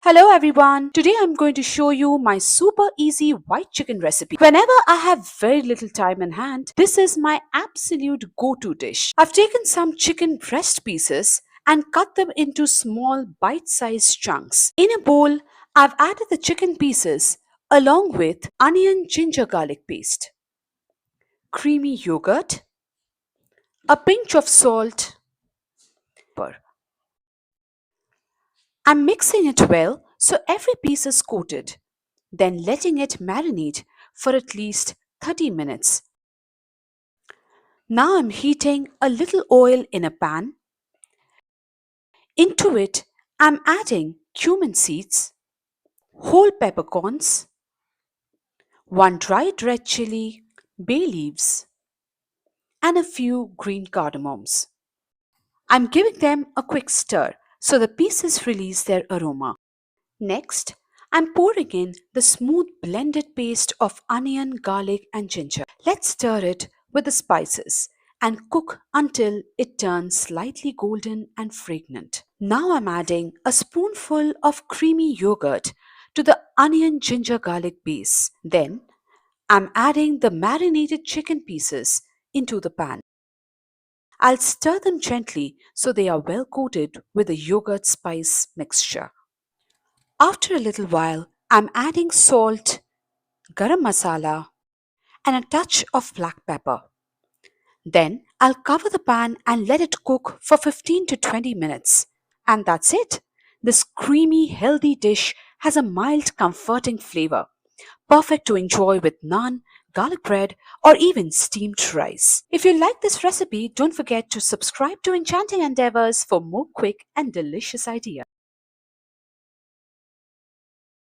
Hello everyone. Today I'm going to show you my super easy white chicken recipe. Whenever I have very little time in hand, this is my absolute go-to dish. I've taken some chicken breast pieces and cut them into small bite-sized chunks. In a bowl, I've added the chicken pieces along with onion ginger garlic paste, creamy yogurt, a pinch of salt, pepper. I'm mixing it well so every piece is coated, then letting it marinate for at least 30 minutes. Now I'm heating a little oil in a pan. Into it, I'm adding cumin seeds, whole peppercorns, one dried red chili, bay leaves, and a few green cardamoms. I'm giving them a quick stir so the pieces release their aroma. Next, I'm pouring in the smooth blended paste of onion, garlic, and ginger. Let's stir it with the spices and cook until it turns slightly golden and fragrant. Now I'm adding a spoonful of creamy yogurt to the onion, ginger, garlic base. Then I'm adding the marinated chicken pieces into the pan. I'll stir them gently so they are well coated with the yogurt spice mixture. After a little while, I'm adding salt, garam masala, and a touch of black pepper. Then I'll cover the pan and let it cook for 15 to 20 minutes. And that's it. This creamy, healthy dish has a mild, comforting flavor, perfect to enjoy with naan, garlic bread, or even steamed rice. If you like this recipe, don't forget to subscribe to Enchanting Endeavors for more quick and delicious ideas.